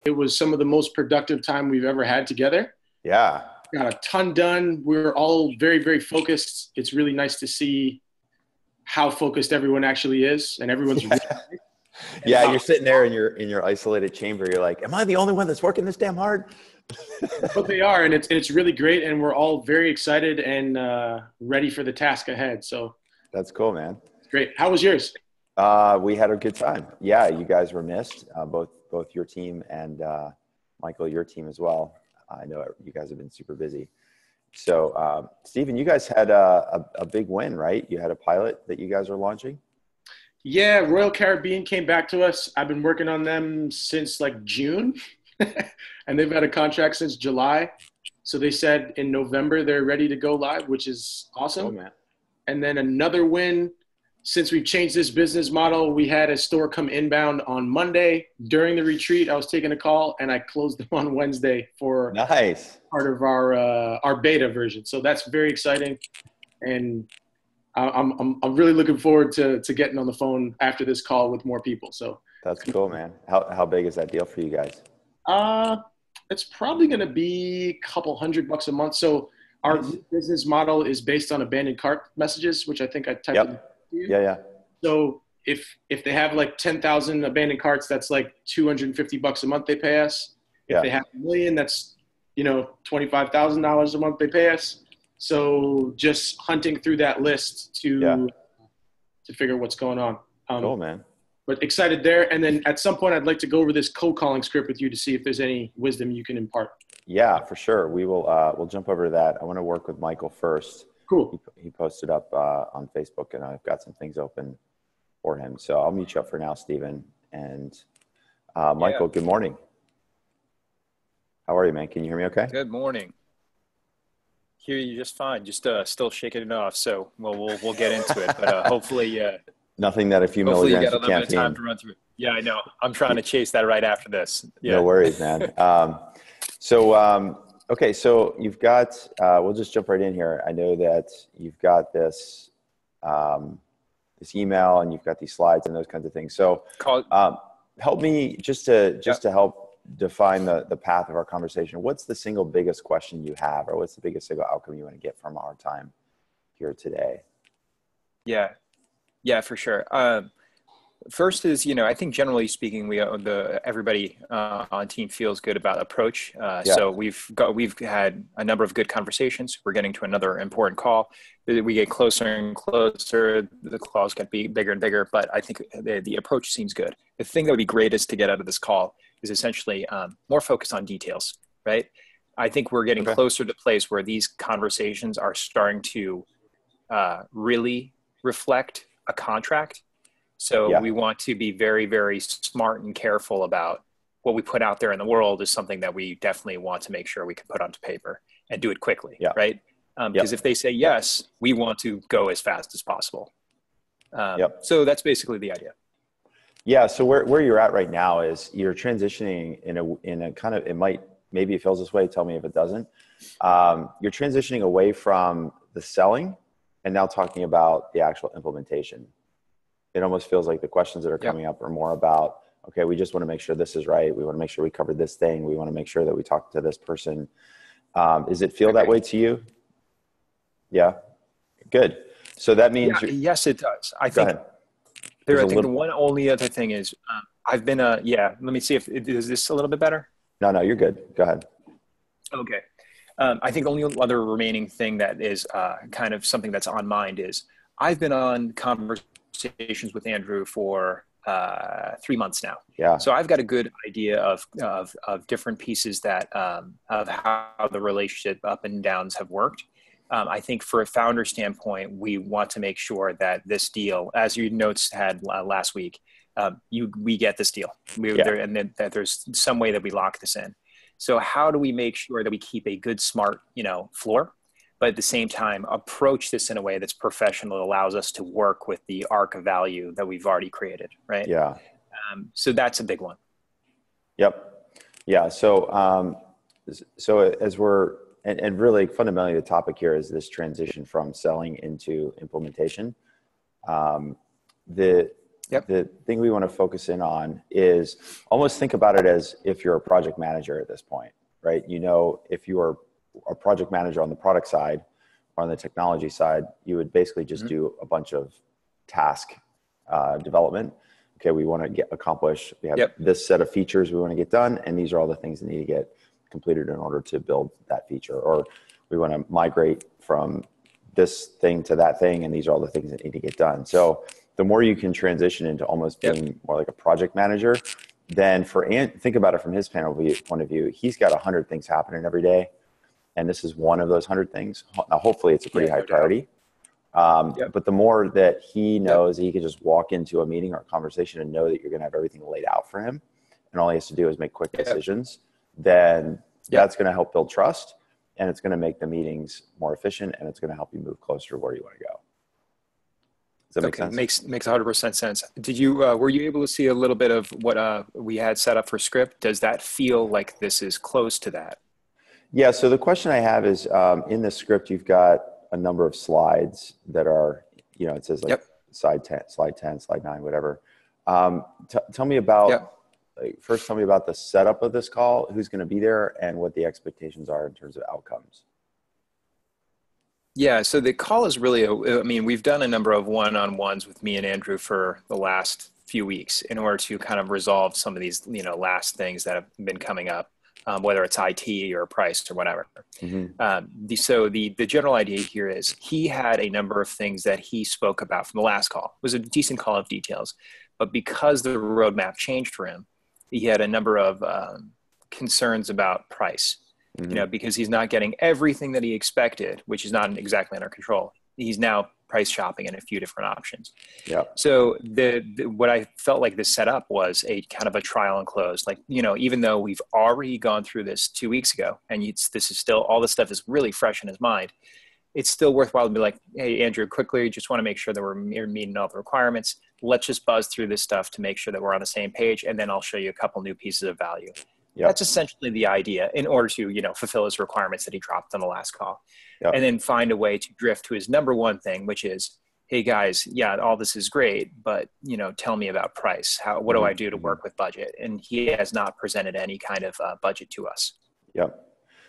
It was some of the most productive time we've ever had together. Yeah. Got a ton done. We're all very, very focused. It's really nice to see how focused everyone actually is, and everyone's really Yeah, you're sitting there in your isolated chamber. You're like, am I the only one that's working this damn hard? but they are, and it's really great, and we're all very excited and ready for the task ahead. So That's cool, man. great. How was yours? We had a good time. Yeah, you guys were missed, both your team and Michael, your team as well. I know you guys have been super busy. So, Stephen, you guys had a big win, right? You had a pilot that you guys are launching? Yeah, Royal Caribbean came back to us. I've been working on them since like June, and they've had a contract since July. So they said in November they're ready to go live, which is awesome. Oh, man. And then another win. Since we've changed this business model, we had a store come inbound on Monday. During the retreat, I was taking a call, and I closed them on Wednesday for Nice. part of our beta version. So that's very exciting, and I'm really looking forward to getting on the phone after this call with more people. So That's cool, man. How big is that deal for you guys? it's probably going to be a couple $100 a month. So our business model is based on abandoned cart messages, which I think I typed in. Yeah. So if they have like 10,000 abandoned carts, that's like $250 a month they pay us. If they have 1 million, that's, $25,000 a month they pay us. So just hunting through that list to figure what's going on. Cool, man. But excited there. And then at some point, I'd like to go over this cold calling script with you to see if there's any wisdom you can impart. Yeah, for sure. We will. We'll jump over to that. I want to work with Michael first. Cool. He posted up on Facebook, and I've got some things open for him. So I'll meet you up for now, Stephen. And Michael, good morning. How are you, man? Can you hear me okay? Good morning. Hear you just fine. Just still shaking it off. So we'll get into it. But hopefully, nothing that a few hopefully milligrams you got a little bit of time caffeine. to run through. Yeah, I know. I'm trying to chase that right after this. Yeah. No worries, man. Okay, so you've got, we'll just jump right in here. I know that you've got this, this email, and you've got these slides and those kinds of things. So help me just to help define the path of our conversation. What's the single biggest question you have, or what's the biggest single outcome you want to get from our time here today? Yeah, for sure. First is, I think generally speaking, everybody on team feels good about approach. So we've had a number of good conversations. We're getting to another important call. We get closer and closer. The calls get bigger and bigger, but I think the approach seems good. The thing that would be greatest to get out of this call is essentially more focus on details, right? I think we're getting closer to the place where these conversations are starting to really reflect a contract. So we want to be very, very smart and careful about what we put out there in the world is something that we definitely want to make sure we can put onto paper and do it quickly, right? Because if they say yes, we want to go as fast as possible. So that's basically the idea. Yeah. So where you're at right now is you're transitioning in a kind of, maybe it feels this way. Tell me if it doesn't. You're transitioning away from the selling and now talking about the actual implementation. It almost feels like the questions that are coming up are more about, okay, we just want to make sure this is right. We want to make sure we covered this thing. We want to make sure that we talk to this person. Does it feel that way to you? Yeah. Good. So that means yes, it does. I think the one only other thing is I've been let me see is this a little bit better? No, you're good. Go ahead. Okay. I think the only other remaining thing that is kind of something that's on mind is I've been on conversations with Andrew for 3 months now. Yeah. So I've got a good idea of different pieces that of how the relationship up and downs have worked. I think for a founder standpoint, we want to make sure that this deal, as your notes had last week, we get this deal. And that there's some way that we lock this in. So how do we make sure that we keep a good, smart, floor, but at the same time approach this in a way that's professional, that allows us to work with the arc of value that we've already created, right? Yeah. So that's a big one. Yep. Yeah. So as we're, and really fundamentally the topic here is this transition from selling into implementation. the thing we want to focus in on is almost think about it as if you're a project manager at this point, right? You know, if you are a project manager on the product side or on the technology side, you would basically just do a bunch of task development. Okay, we want to accomplish, we have this set of features we want to get done, and these are all the things that need to get completed in order to build that feature. Or we want to migrate from this thing to that thing, and these are all the things that need to get done. So the more you can transition into almost being more like a project manager, then think about it from his point of view, he's got 100 things happening every day. And this is one of those 100 things. Now, hopefully it's a pretty high priority. But the more that he knows that he can just walk into a meeting or a conversation and know that you're going to have everything laid out for him, and all he has to do is make quick decisions, then that's going to help build trust, and it's going to make the meetings more efficient, and it's going to help you move closer to where you want to go. Does that make sense? Makes 100% sense. Did you were you able to see a little bit of what we had set up for script? Does that feel like this is close to that? Yeah. So the question I have is, in the script, you've got a number of slides that are, you know, it says like slide 10, slide 9, whatever. Tell me about, first tell me about the setup of this call, who's going to be there, and what the expectations are in terms of outcomes. Yeah, so the call is really, I mean, we've done a number of one-on-ones with me and Andrew for the last few weeks in order to kind of resolve some of these, you know, last things that have been coming up, whether it's IT or price or whatever. So the general idea here is he had a number of things that he spoke about from the last call. It was a decent call of details, but because the roadmap changed for him, he had a number of concerns about price. You know, because he's not getting everything that he expected, which is not exactly under control. He's now price shopping in a few different options. Yeah. So what I felt like this setup was a kind of a trial and close. Like, you know, even though we've already gone through this 2 weeks ago, and this is still, all this stuff is really fresh in his mind, it's still worthwhile to be like, hey, Andrew, quickly, just want to make sure that we're meeting all the requirements. Let's just buzz through this stuff to make sure that we're on the same page, and then I'll show you a couple new pieces of value. That's essentially the idea in order to, you know, fulfill his requirements that he dropped on the last call. And then find a way to drift to his number one thing, which is, hey guys, all this is great, but, you know, tell me about price. What do I do to work with budget? And he has not presented any kind of budget to us.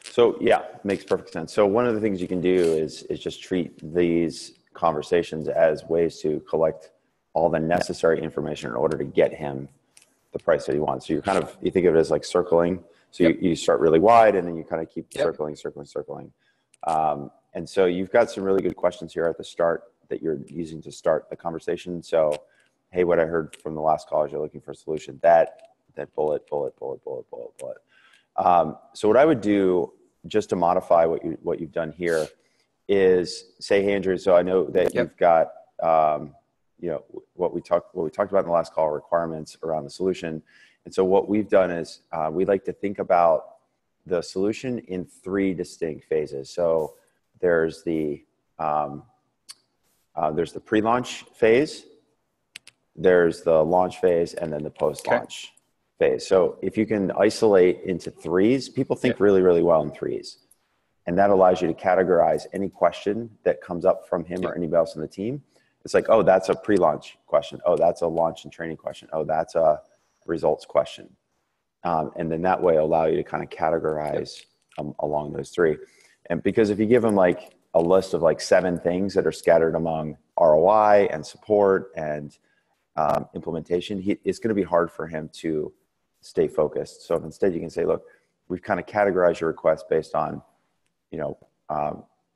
So makes perfect sense. So one of the things you can do is just treat these conversations as ways to collect all the necessary information in order to get him the price that he wants. So you think of it as like circling. So you start really wide, and then you kind of keep circling. And so you've got some really good questions here at the start that you're using to start the conversation. So, hey, what I heard from the last call is you're looking for a solution. That bullet. So what I would do, just to modify what you've done here, is say, hey, Andrew, so I know that you've got you know, what we talked about in the last call, requirements around the solution. And so what we've done is we like to think about the solution in 3 distinct phases. So there's the pre-launch phase, there's the launch phase, and then the post-launch phase. So if you can isolate into 3s, people think really, really well in 3s. And that allows you to categorize any question that comes up from him or anybody else on the team. It's like, oh, that's a pre-launch question. Oh, that's a launch and training question. Oh, that's a results question. And then that way allow you to kind of categorize along those 3. And because if you give them like a list of like 7 things that are scattered among ROI and support and implementation, it's going to be hard for him to stay focused. So if instead you can say, look, we've kind of categorized your request based on, you know,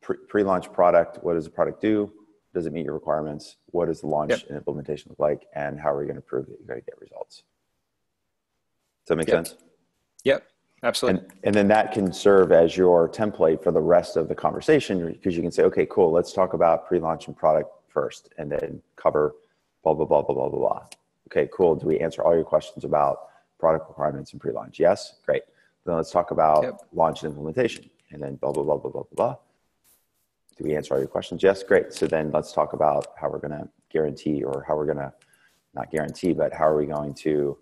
pre-launch product. What does the product do? Does it meet your requirements? What does the launch and implementation look like? And how are we going to prove that you're going to get results? Does that make sense? Yep, absolutely. And then that can serve as your template for the rest of the conversation, because you can say, okay, cool, let's talk about pre-launch and product first, and then cover blah, blah, blah, blah, blah, blah, blah. Okay, cool. Do we answer all your questions about product requirements and pre-launch? Yes, great. Then let's talk about launch and implementation, and then blah, blah, blah, blah, blah, blah, blah. Do we answer all your questions? Yes, great. So then let's talk about how we're going to guarantee, or how we're going to not guarantee, but how are we going to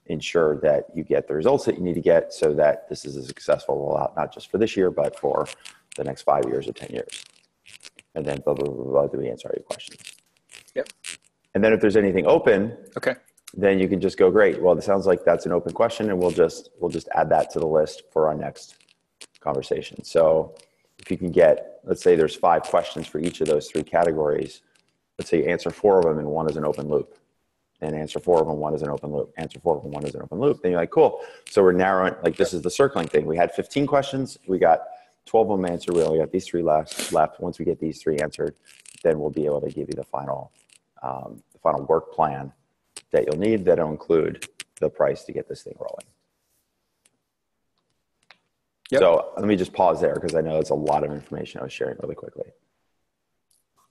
ensure that you get the results that you need to get so that this is a successful rollout, not just for this year, but for the next 5 years or 10 years. And then blah, blah, blah, blah, do we answer all your questions? And then if there's anything open, okay, then you can just go, great. Well, it sounds like that's an open question, and we'll just add that to the list for our next conversation. So if you can get, let's say there's 5 questions for each of those 3 categories. Let's say you answer 4 of them and 1 is an open loop. And answer 4 of them, 1 is an open loop. Answer 4 of them, 1 is an open loop. Then you're like, cool. So we're narrowing, like this is the circling thing. We had 15 questions. We got 12 of them answered. We only got these 3 left. Once we get these 3 answered, then we'll be able to give you the final work plan that you'll need that'll include the price to get this thing rolling. Yep. So let me just pause there because I know it's a lot of information I was sharing really quickly.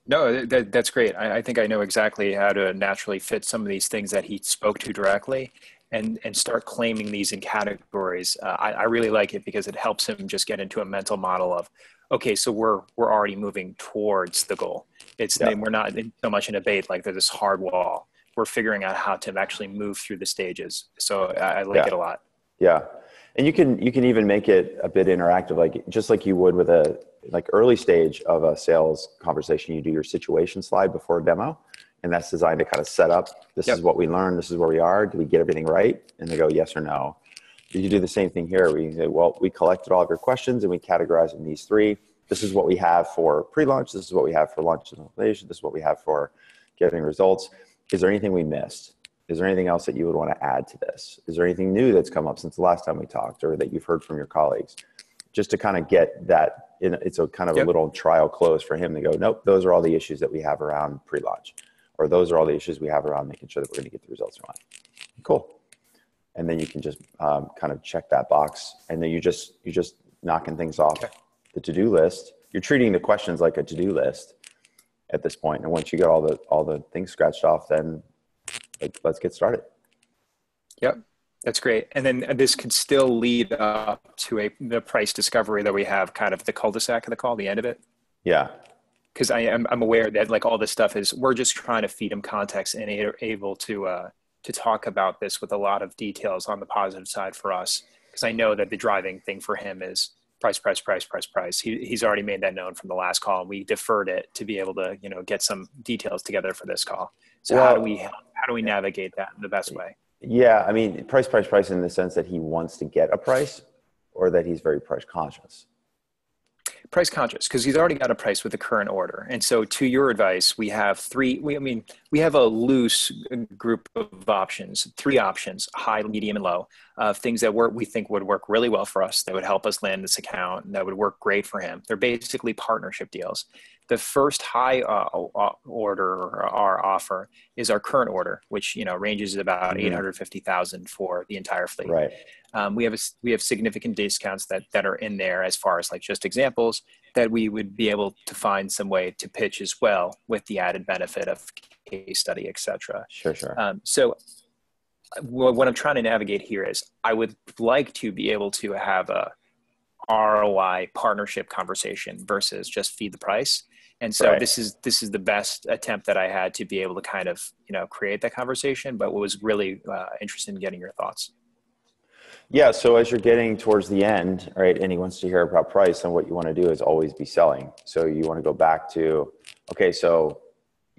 No, that's great. I think I know exactly how to naturally fit some of these things that he spoke to directly and start claiming these in categories. I really like it because it helps him just get into a mental model of, okay, so we're already moving towards the goal. We're not so much in a debate like there's this hard wall. We're figuring out how to actually move through the stages. So I like it a lot. Yeah. And you can even make it a bit interactive, like just like you would with a early stage of a sales conversation. You do your situation slide before a demo, and that's designed to kind of set up. This is what we learned. This is where we are. Do we get everything right? And they go yes or no. You do the same thing here. We say, well, we collected all of your questions and we categorize in these 3. This is what we have for pre-launch. This is what we have for launch and implementation. This is what we have for getting results. Is there anything we missed? Is there anything else that you would want to add to this? Is there anything new that's come up since the last time we talked or that you've heard from your colleagues? Just to kind of get that, it's a kind of a little trial close for him to go, nope, those are all the issues that we have around pre-launch, or those are all the issues we have around making sure that we're going to get the results we want. Cool. And then you can just kind of check that box, and then you're just knocking things off the to-do list. You're treating the questions like a to-do list at this point. And once you get all the things scratched off, then let's get started. Yep. That's great. And then this can still lead up to the price discovery that we have, kind of the cul-de-sac of the call, the end of it. Yeah. Because I'm aware that like all this stuff we're just trying to feed him context and able to talk about this with a lot of details on the positive side for us. Because I know that the driving thing for him is price. He's already made that known from the last call, and we deferred it to be able to, get some details together for this call. So how do we navigate that in the best way? Yeah, I mean, price in the sense that he wants to get a price, or that he's very price conscious? Price conscious, because he's already got a price with the current order. And so to your advice, we have we have a loose group of options, 3 options, high, medium, and low, things that we think would work really well for us, that would help us land this account, and that would work great for him. They're basically partnership deals. The first high order or our offer is our current order, which ranges at about $850,000 for the entire fleet. Right. We have significant discounts that are in there as far as like just examples that we would be able to find some way to pitch as well, with the added benefit of case study, et cetera. Sure. So what I'm trying to navigate here is I would like to be able to have a ROI partnership conversation versus just feed the price. And so this is the best attempt that I had to be able to kind of, create that conversation, but was really interested in getting your thoughts. Yeah. So as you're getting towards the end, right, and he wants to hear about price, and what you want to do is always be selling. So you want to go back to, okay, so,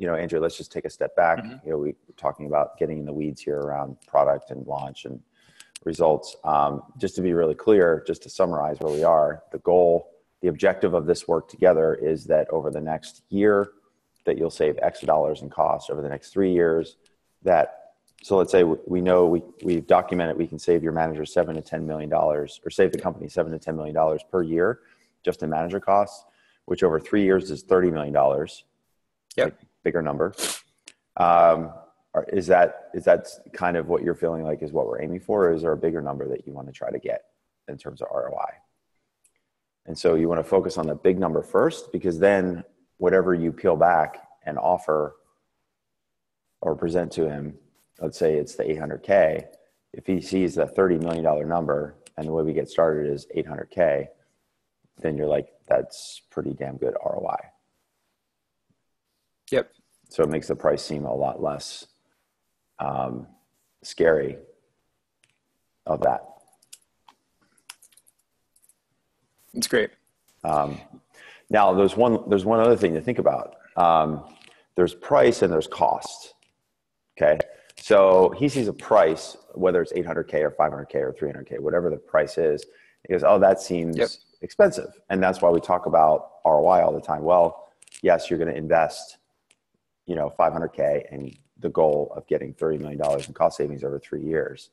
Andrew, let's just take a step back. Mm-hmm. We're talking about getting in the weeds here around product and launch and results. Just to be really clear, just to summarize where we are, the objective of this work together is that over the next year that you'll save X dollars in costs. Over the next 3 years so let's say we know we've documented we can save your manager $7 to $10 million, or save the company $7 to $10 million per year just in manager costs, which over 3 years is $30 million. Yep. Bigger number. Is that kind of what you're feeling like is what we're aiming for? Or is there a bigger number that you want to try to get in terms of ROI? And so you want to focus on the big number first, because then whatever you peel back and offer or present to him, let's say it's the 800K, if he sees the $30 million number and the way we get started is 800K, then you're like, that's pretty damn good ROI. Yep. So it makes the price seem a lot less scary of that. It's great. Now there's one other thing to think about. There's price and there's cost. Okay. So he sees a price, whether it's 800K or 500K or 300K, whatever the price is. He goes, oh, that seems expensive. And that's why we talk about ROI all the time. Well, yes, you're going to invest, 500K and the goal of getting $30 million in cost savings over 3 years.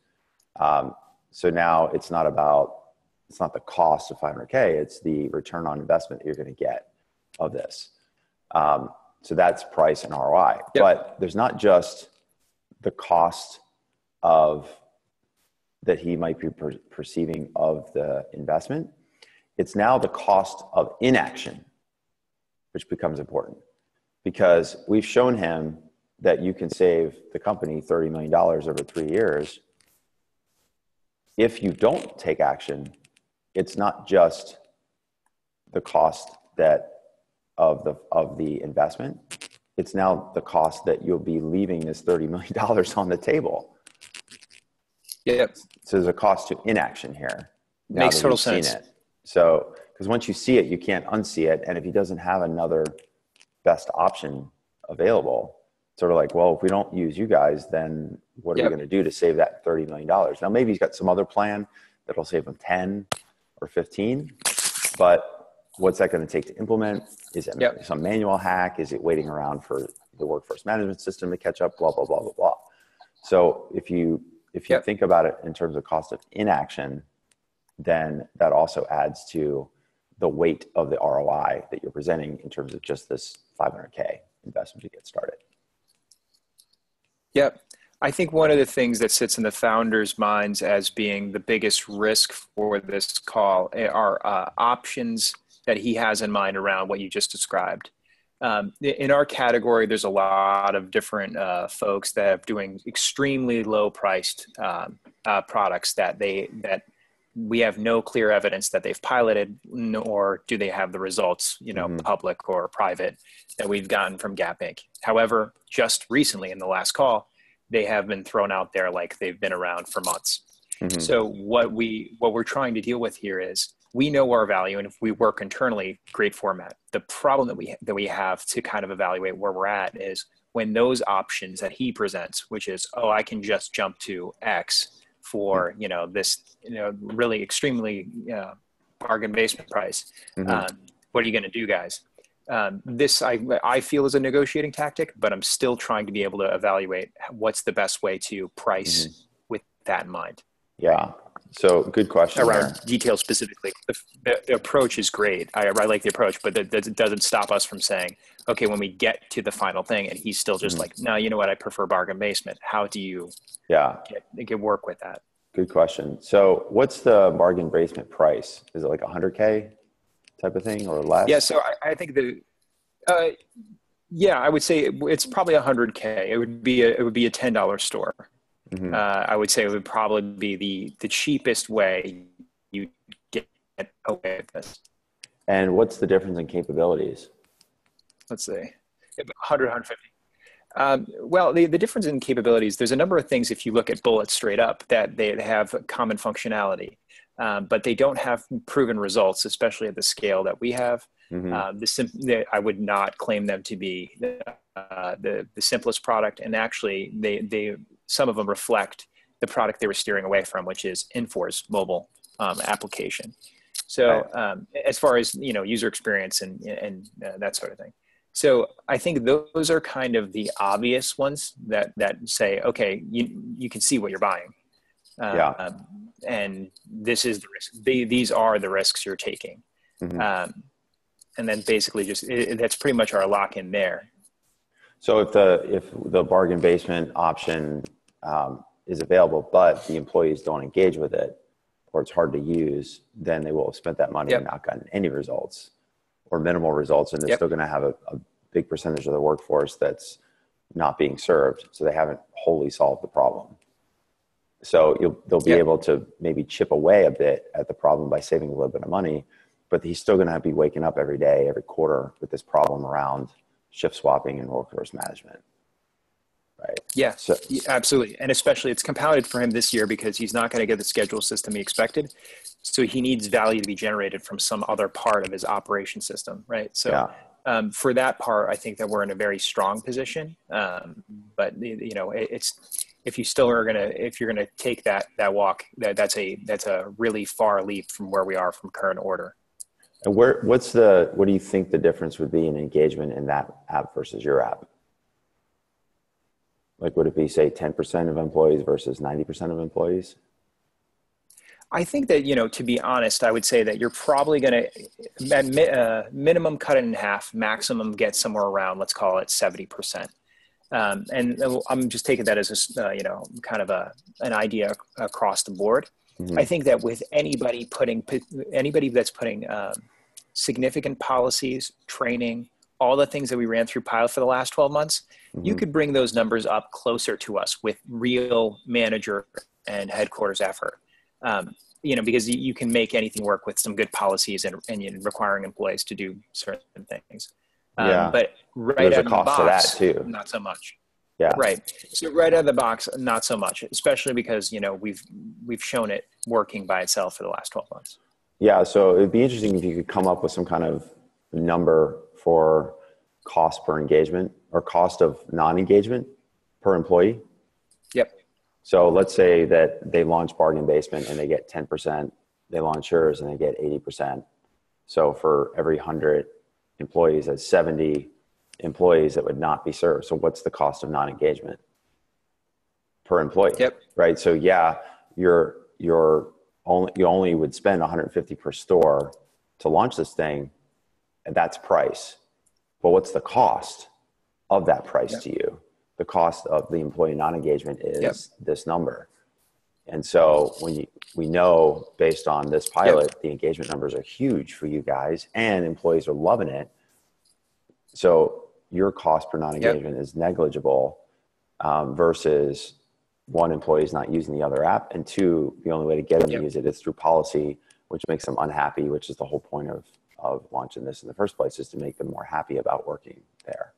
So now it's not the cost of 500K, it's the return on investment that you're going to get of this. So that's price and ROI. But there's not just the cost that he might be perceiving of the investment. It's now the cost of inaction, which becomes important, because we've shown him that you can save the company $30 million over 3 years. If you don't take action, it's not just the cost of the investment. It's now the cost that you'll be leaving this $30 million on the table. Yep. So there's a cost to inaction here. Makes total sense. So, because once you see it, you can't unsee it. And if he doesn't have another best option available, sort of like, well, if we don't use you guys, then what are we going to do to save that $30 million? Now, maybe he's got some other plan that'll save him 10 or 15, but what's that going to take to implement? Is it some manual hack? Is it waiting around for the workforce management system to catch up? Blah, blah, blah, blah, blah. So if you think about it in terms of cost of inaction, then that also adds to the weight of the ROI that you're presenting in terms of just this 500K investment to get started. Yep. I think one of the things that sits in the founders' minds as being the biggest risk for this call are options that he has in mind around what you just described. In our category, there's a lot of different folks that are doing extremely low-priced products that we have no clear evidence that they've piloted, nor do they have the results, public or private, that we've gotten from Gap Inc. However, just recently in the last call, they have been thrown out there like they've been around for months. Mm-hmm. So what we're trying to deal with here is we know our value, and if we work internally, great format. The problem that we have to kind of evaluate where we're at is when those options that he presents, which is, oh, I can just jump to X for this really extremely bargain basement price. Mm-hmm. What are you going to do, guys? This I feel is a negotiating tactic, but I'm still trying to be able to evaluate what's the best way to price with that in mind. Yeah. So good question. Around details specifically, the approach is great. I like the approach, but that doesn't stop us from saying, okay, when we get to the final thing and he's still just like, no, you know what? I prefer bargain basement. How do you get work with that? Good question. So what's the bargain basement price? Is it like 100K type of thing or less? Yeah. So I think I would say it's probably 100K. It would be a $10 store. Mm-hmm. I would say it would probably be the cheapest way you get away with this. And what's the difference in capabilities? Let's see, 100, 150. Well, the difference in capabilities, there's a number of things if you look at bullets straight up that they have common functionality, but they don't have proven results, especially at the scale that we have. Mm-hmm. I would not claim them to be the simplest product, and actually they some of them reflect the product they were steering away from, which is Infor's mobile application. So as far as user experience and that sort of thing. So I think those are kind of the obvious ones that say, okay, you can see what you're buying. And this is the risk. These are the risks you're taking. Mm-hmm. And then basically that's pretty much our lock in there. So if the bargain basement option is available, but the employees don't engage with it, or it's hard to use, then they will have spent that money and not gotten any results or minimal results. And they're still going to have a big percentage of the workforce that's not being served. So they haven't wholly solved the problem. So they'll be able to maybe chip away a bit at the problem by saving a little bit of money, but he's still going to be waking up every day, every quarter with this problem around shift swapping and workforce management. Right. Yeah, absolutely. And especially it's compounded for him this year because he's not going to get the schedule system he expected. So he needs value to be generated from some other part of his operation system. Right. So For that part, I think that we're in a very strong position. But it's, if you still are if you're gonna take that walk, that's a really far leap from where we are from current order. And what do you think the difference would be in engagement in that app versus your app? Like, would it be, say, 10% of employees versus 90% of employees? I think that, to be honest, I would say that you're probably going to, at minimum, cut it in half, maximum get somewhere around, let's call it 70%. And I'm just taking that as kind of an idea across the board. Mm-hmm. I think that with anybody that's putting significant policies, training, all the things that we ran through pilot for the last 12 months, mm-hmm. you could bring those numbers up closer to us with real manager and headquarters effort. Because you can make anything work with some good policies and requiring employees to do certain things. But right out of the box, not so much. Yeah. Right. So right out of the box, not so much, especially because, we've shown it working by itself for the last 12 months. Yeah. So it'd be interesting if you could come up with some kind of number for cost per engagement or cost of non-engagement per employee. Yep. So let's say that they launch Bargain Basement and they get 10%. They launch yours and they get 80%. So for every 100 employees, that's 70 employees that would not be served. So what's the cost of non-engagement per employee? Yep. Right. So yeah, you only would spend 150 per store to launch this thing, and that's price. But what's the cost of that price to you? The cost of the employee non-engagement is this number. And so we know based on this pilot, the engagement numbers are huge for you guys and employees are loving it. So your cost per non-engagement is negligible versus one, employee is not using the other app, and two, the only way to get them to use it is through policy, which makes them unhappy, which is the whole point of launching this in the first place, is to make them more happy about working there.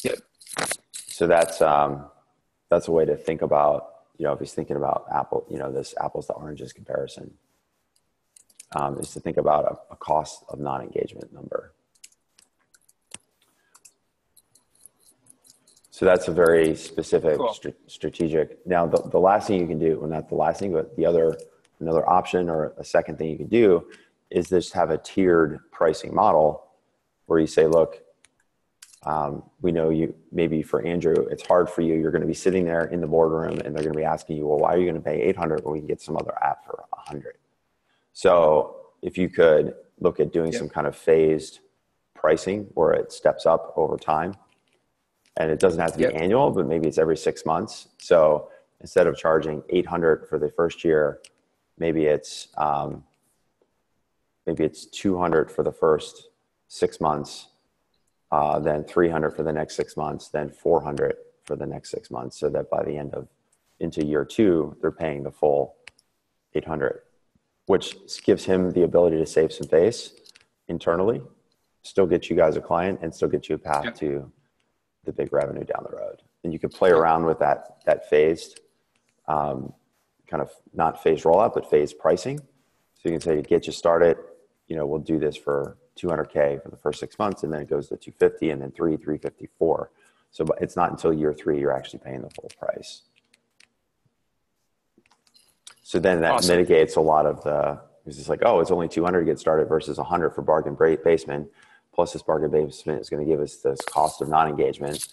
Yep. So that's a way to think about, if he's thinking about Apple, this apples to oranges comparison, is to think about a cost of non-engagement number. So that's a very specific, strategic. Now, the last thing you can do, well, not the last thing, but another option or a second thing you can do is just have a tiered pricing model where you say, look, we know you, maybe for Andrew, it's hard for you. You're going to be sitting there in the boardroom and they're going to be asking you, well, why are you going to pay 800 when we can get some other app for 100? So if you could look at doing some kind of phased pricing where it steps up over time, and it doesn't have to be annual, but maybe it's every 6 months. So instead of charging 800 for the first year, maybe it's 200 for the first 6 months, then 300 for the next 6 months, then 400 for the next 6 months, so that by the end of into year 2, they're paying the full 800, which gives him the ability to save some face internally, still get you guys a client, and still get you a path to the big revenue down the road. And you could play around with that phased, kind of not phased rollout, but phased pricing. So you can say, get you started, we'll do this for $200K for the first 6 months, and then it goes to 250, and then 354. So it's not until year 3 you're actually paying the full price. So then that mitigates a lot of it's just like, oh, it's only 200 to get started versus 100 for Bargain Basement. Plus this Bargain Basement is going to give us this cost of non-engagement,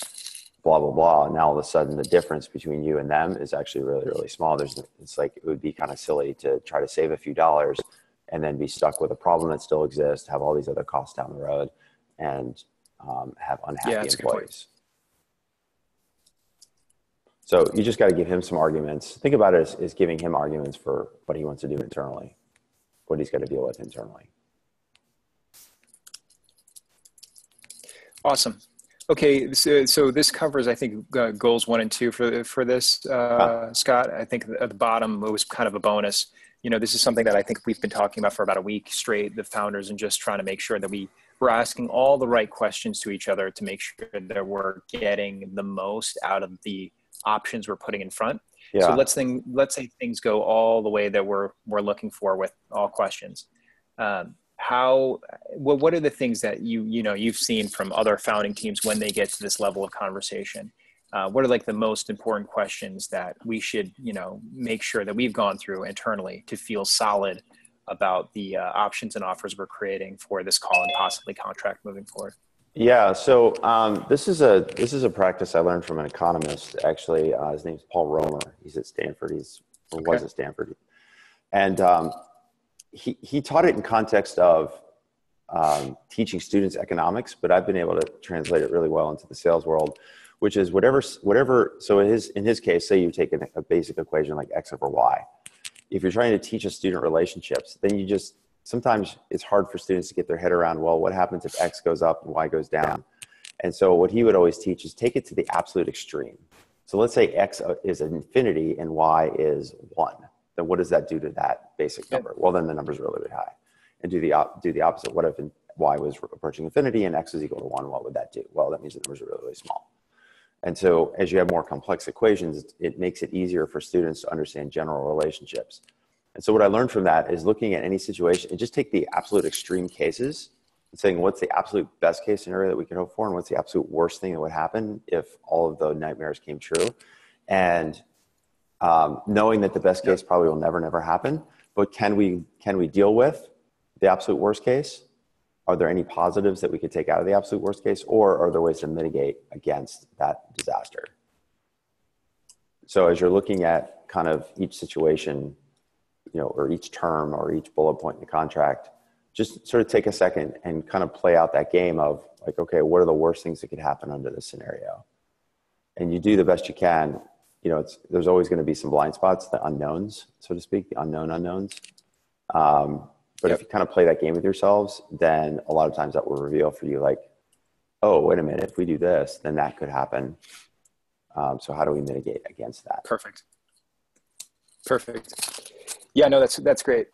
blah, blah, blah. And now all of a sudden the difference between you and them is actually really, really small. It's like, it would be kind of silly to try to save a few dollars and then be stuck with a problem that still exists, have all these other costs down the road, and have unhappy employees. So you just got to give him some arguments. Think about it as giving him arguments for what he wants to do internally, what he's got to deal with internally. Awesome. Okay, so this covers, I think, goals 1 and 2 for this, Scott. I think at the bottom it was kind of a bonus. This is something that I think we've been talking about for about a week straight, the founders, and just trying to make sure that we're asking all the right questions to each other to make sure that we're getting the most out of the options we're putting in front. So let's say things go all the way that we're looking for with all questions. what are the things that you've seen from other founding teams when they get to this level of conversation? What are like the most important questions that we should, make sure that we've gone through internally to feel solid about the options and offers we're creating for this call and possibly contract moving forward? Yeah. So this is a practice I learned from an economist, actually. His name's Paul Romer. He's at Stanford. Was at Stanford. And he taught it in context of teaching students economics, but I've been able to translate it really well into the sales world, which is whatever. So in his case, say you've taken a basic equation like X over Y. If you're trying to teach a student relationships, then sometimes it's hard for students to get their head around, well, what happens if X goes up and Y goes down? And so what he would always teach is take it to the absolute extreme. So let's say X is infinity and Y is 1. Then what does that do to that basic number? Well, then the number's really, really high. And do the opposite. What if Y was approaching infinity and X is equal to 1? What would that do? Well, that means the numbers are really, really small. And so as you have more complex equations, it makes it easier for students to understand general relationships. And so what I learned from that is looking at any situation and just take the absolute extreme cases and saying, what's the absolute best case scenario that we could hope for? And what's the absolute worst thing that would happen if all of the nightmares came true? And knowing that the best case probably will never happen, but can we deal with the absolute worst case? Are there any positives that we could take out of the absolute worst case, or are there ways to mitigate against that disaster? So as you're looking at kind of each situation, or each term or each bullet point in the contract, just sort of take a second and kind of play out that game of like, okay, what are the worst things that could happen under this scenario? And you do the best you can. There's always going to be some blind spots, the unknowns, so to speak, the unknown unknowns. But if you kind of play that game with yourselves, then a lot of times that will reveal for you like, oh, wait a minute, if we do this, then that could happen. So how do we mitigate against that? Perfect. Yeah, no, that's great.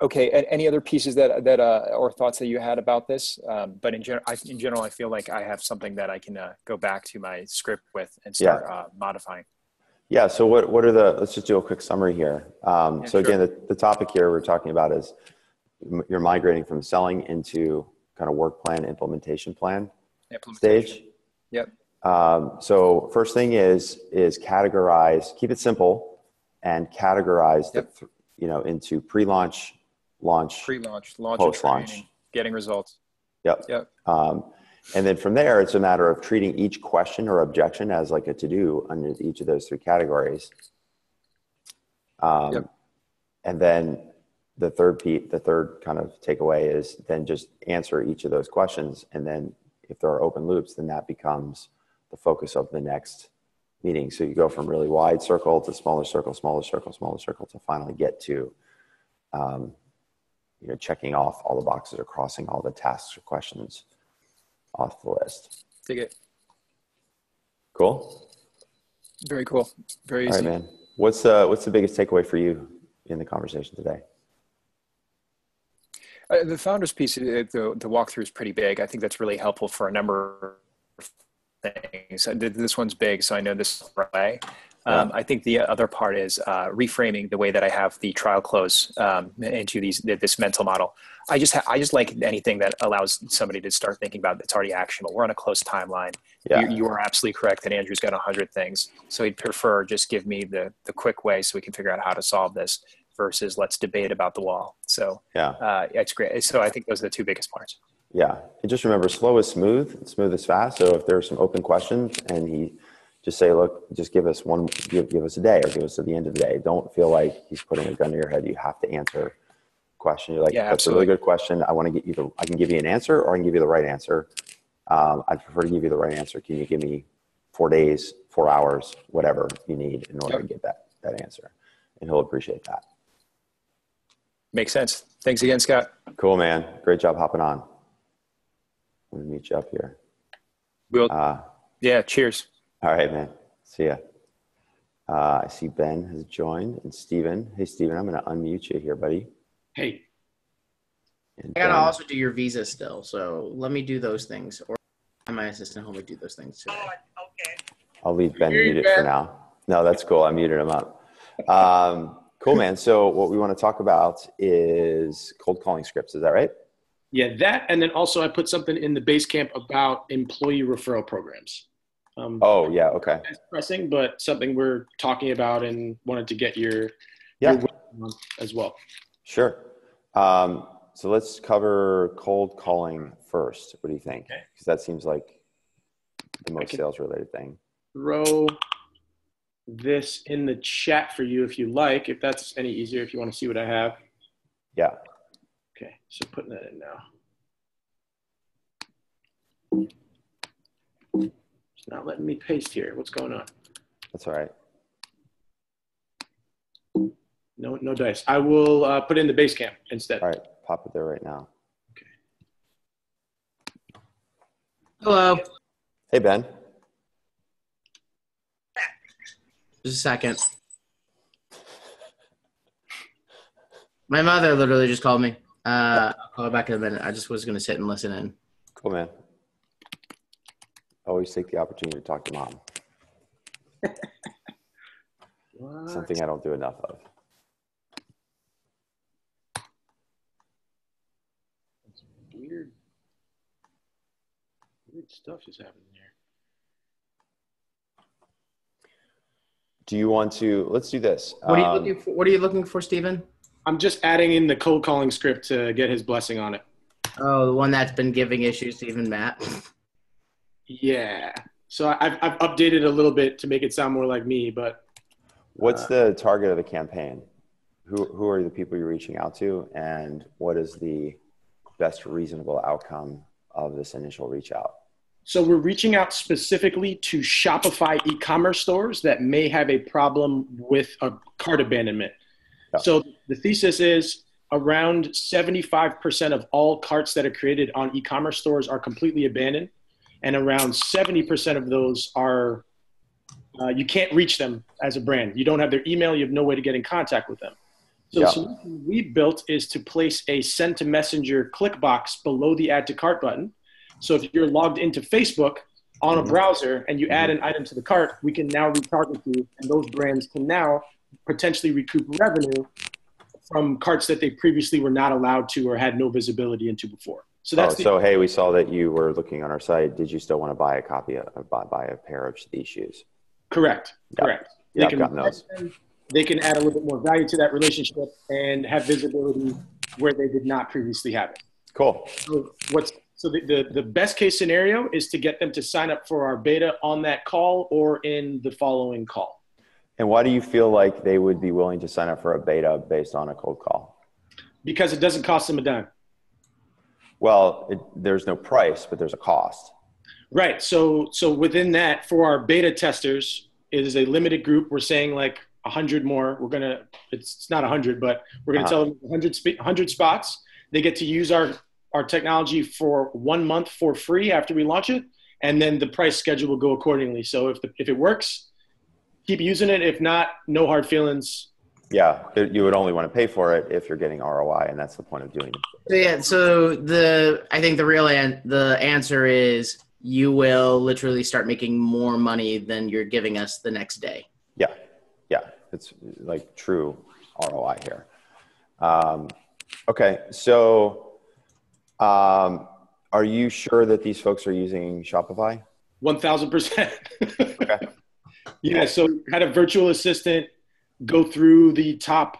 Okay, any other pieces that or thoughts that you had about this? But in general, I feel like I have something that I can go back to my script with and start modifying. Yeah. So let's just do a quick summary here. Again, the topic here we're talking about is you're migrating from selling into kind of work plan, implementation plan stage. Yep. So first thing is categorize, keep it simple and categorize into pre-launch, launch, post-launch, getting results. Yep. And then from there, it's a matter of treating each question or objection as like a to-do under each of those 3 categories. And then the third kind of takeaway is then just answer each of those questions. And then if there are open loops, then that becomes the focus of the next meeting. So you go from really wide circle to smaller circle, smaller circle, smaller circle to finally get to checking off all the boxes or crossing all the tasks or questions off the list. Dig it. Cool. Very cool. Very easy. All right, man. What's the biggest takeaway for you in the conversation today? The founders piece, the walkthrough is pretty big. I think that's really helpful for a number of things. This one's big, so I know this way. I think the other part is reframing the way that I have the trial close into this mental model. I just like anything that allows somebody to start thinking about it's already actionable. We're on a close timeline. Yeah. You are absolutely correct that Andrew's got 100 things. So he'd prefer just give me the quick way so we can figure out how to solve this versus let's debate about the wall. So it's great. So I think those are the 2 biggest parts. Yeah. And just remember, slow is smooth, and smooth is fast. So if there's some open questions and he just say, look, just give us give us a day or give us to the end of the day. Don't feel like he's putting a gun to your head. You have to answer the question. You're like, that's a really good question. I can give you an answer or I can give you the right answer. I'd prefer to give you the right answer. Can you give me 4 days, 4 hours, whatever you need in order to get that answer? And he'll appreciate that. Makes sense. Thanks again, Scott. Cool, man. Great job hopping on. I'm going to meet you up here. Cheers. All right, man. See ya. I see Ben has joined and Steven. Hey, Steven, I'm going to unmute you here, buddy. Hey. And I got to also do your visa still, so let me do those things. Or my assistant help me do those things today. Okay. I'll leave Ben muted for now. No, that's cool. I muted him up. Cool, man. So what we want to talk about is cold calling scripts. Is that right? Yeah, that, and then also I put something in the Basecamp about employee referral programs. Oh, yeah, okay. That's pressing, but something we're talking about and wanted to get your as well. Sure. So let's cover cold calling first. What do you think? Because that seems like the most sales related thing. Throw this in the chat for you if you like, if that's any easier, if you want to see what I have. Yeah. Okay, so putting that in now. It's not letting me paste here. What's going on? That's all right. No dice. I will put in the Basecamp instead. All right, pop it there right now. Okay. Hello. Hey, Ben. Just a second. My mother literally just called me. I'll call her back in a minute. I just was going to sit and listen in. Cool, man. Always take the opportunity to talk to mom. Something I don't do enough of. Weird stuff is happening here. Do you want to, let's do this. What are you looking for? What are you looking for, Stephen? I'm just adding in the cold calling script to get his blessing on it. Oh, the one that's been giving issues to even Matt. Yeah. So I've updated a little bit to make it sound more like me, but. What's the target of the campaign? Who are the people you're reaching out to, and what is the best reasonable outcome of this initial reach out? So we're reaching out specifically to Shopify e-commerce stores that may have a problem with a cart abandonment. Yeah. So the thesis is around 75% of all carts that are created on e-commerce stores are completely abandoned. And around 70% of those are, you can't reach them as a brand. You don't have their email. You have no way to get in contact with them. So the solution we built is to place a send to messenger click box below the add to cart button. So if you're logged into Facebook on a browser and you add an item to the cart, we can now retarget you, and those brands can now potentially recoup revenue from carts that they previously were not allowed to or had no visibility into before. So that's hey, we saw that you were looking on our site. Did you still want to buy a copy of buy a pair of these shoes? Correct. Yep. Correct. Yeah, I've gotten those. They can add a little bit more value to that relationship and have visibility where they did not previously have it. Cool. So the best case scenario is to get them to sign up for our beta on that call or in the following call. And why do you feel like they would be willing to sign up for a beta based on a cold call? Because it doesn't cost them a dime. Well, there's no price, but there's a cost. Right. So within that, for our beta testers, it is a limited group. We're saying like 100 more. It's not 100, but we're going to tell them 100 spots. They get to use our technology for 1 month for free after we launch it. And then the price schedule will go accordingly. So if it works, keep using it. If not, no hard feelings. Yeah, you would only want to pay for it if you're getting ROI, and that's the point of doing it. So yeah, so I think the answer is you will literally start making more money than you're giving us the next day. Yeah, it's like true ROI here. Okay, so are you sure that these folks are using Shopify? 1,000%. Okay. Yeah, so had a virtual assistant go through the top